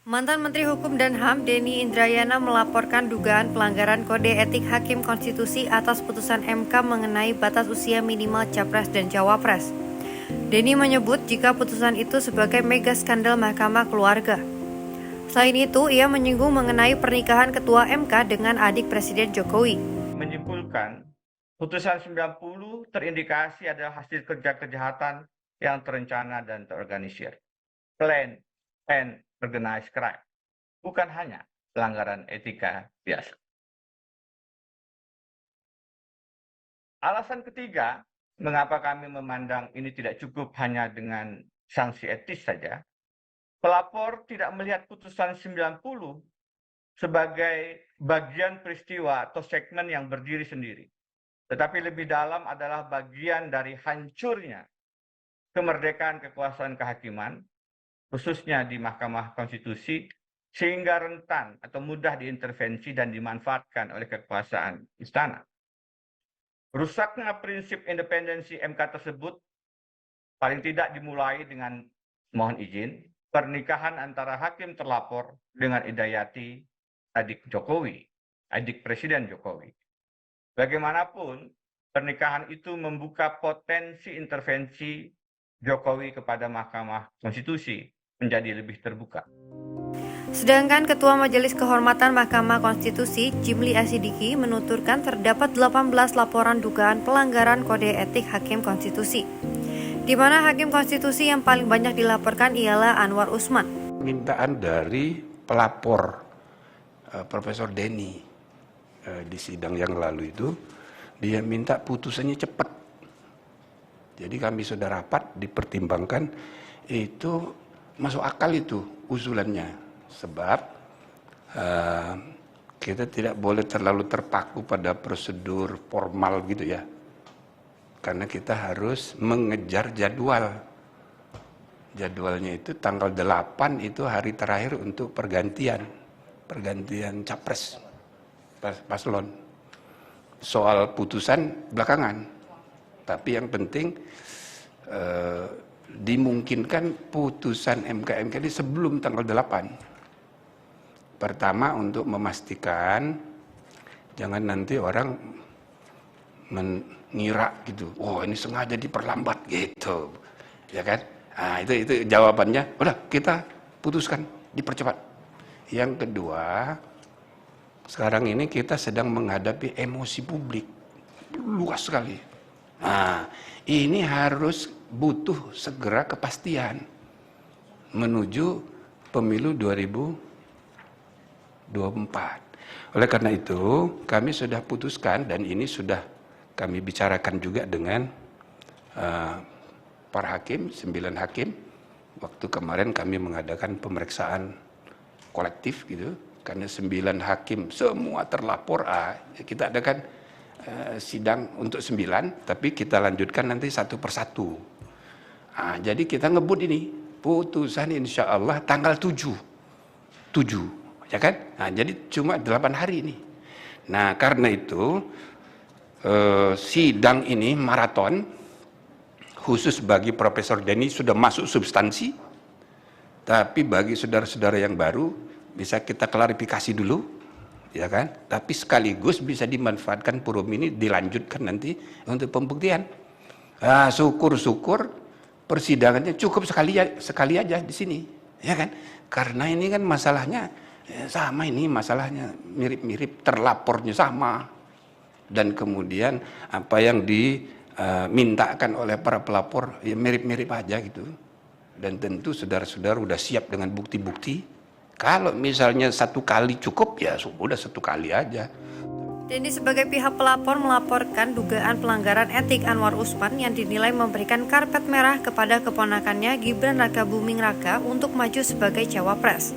Mantan Menteri Hukum dan HAM Denny Indrayana melaporkan dugaan pelanggaran kode etik Hakim Konstitusi atas putusan MK mengenai batas usia minimal Capres dan Cawapres. Denny menyebut jika putusan itu sebagai mega skandal Mahkamah Keluarga. Selain itu, ia menyinggung mengenai pernikahan Ketua MK dengan adik Presiden Jokowi. Menyimpulkan, putusan 90 terindikasi adalah hasil kerja kejahatan yang terencana dan terorganisir. Planned and organized crime, bukan hanya pelanggaran etika biasa. Alasan ketiga, mengapa kami memandang ini tidak cukup hanya dengan sanksi etis saja, pelapor tidak melihat putusan 90 sebagai bagian peristiwa atau segmen yang berdiri sendiri. Tetapi lebih dalam adalah bagian dari hancurnya kemerdekaan kekuasaan kehakiman, khususnya di Mahkamah Konstitusi, sehingga rentan atau mudah diintervensi dan dimanfaatkan oleh kekuasaan istana. Rusaknya prinsip independensi MK tersebut paling tidak dimulai dengan, mohon izin, pernikahan antara hakim terlapor dengan Idayati, adik Jokowi, adik Presiden Jokowi. Bagaimanapun, pernikahan itu membuka potensi intervensi Jokowi kepada Mahkamah Konstitusi menjadi lebih terbuka. Sedangkan Ketua Majelis Kehormatan Mahkamah Konstitusi, Jimli Asidiki, menuturkan terdapat 18 laporan dugaan pelanggaran kode etik Hakim Konstitusi, di mana Hakim Konstitusi yang paling banyak dilaporkan ialah Anwar Usman. Permintaan dari pelapor Profesor Denny di sidang yang lalu itu, dia minta putusannya cepat. Jadi kami sudah rapat dipertimbangkan, itu masuk akal itu usulannya. Sebab kita tidak boleh terlalu terpaku pada prosedur formal gitu ya. Karena kita harus mengejar jadwal. Jadwalnya itu tanggal 8 itu hari terakhir untuk pergantian capres paslon. Soal putusan belakangan. Tapi yang penting dimungkinkan putusan MK ini sebelum tanggal 8. Pertama, untuk memastikan jangan nanti orang mengira gitu, oh ini sengaja diperlambat gitu, ya kan? Nah, itu jawabannya, udah kita putuskan dipercepat. Yang kedua, sekarang ini kita sedang menghadapi emosi publik luas sekali. Nah, ini harus butuh segera kepastian menuju pemilu 2024. Oleh karena itu, kami sudah putuskan dan ini sudah kami bicarakan juga dengan para hakim, 9 hakim. Waktu kemarin kami mengadakan pemeriksaan kolektif gitu, karena 9 hakim semua terlapor, kita adakan sidang untuk 9, tapi kita lanjutkan nanti satu persatu. Jadi kita ngebut ini, putusan insya Allah tanggal 7, ya kan? Nah, jadi cuma 8 hari ini. Nah, karena itu sidang ini maraton, khusus bagi Profesor Denny sudah masuk substansi, tapi bagi saudara-saudara yang baru bisa kita klarifikasi dulu, ya kan? Tapi sekaligus bisa dimanfaatkan forum ini dilanjutkan nanti untuk pembuktian. Syukur-syukur persidangannya cukup sekali aja di sini, ya kan? Karena ini kan masalahnya sama, ini masalahnya mirip-mirip, terlapornya sama, dan kemudian apa yang dimintakan oleh para pelapor ya mirip-mirip aja gitu. Dan tentu saudara-saudara sudah siap dengan bukti-bukti. Kalau misalnya 1 kali cukup, ya sudah 1 kali aja. Denny sebagai pihak pelapor melaporkan dugaan pelanggaran etik Anwar Usman yang dinilai memberikan karpet merah kepada keponakannya Gibran Rakabuming Raka untuk maju sebagai cawapres.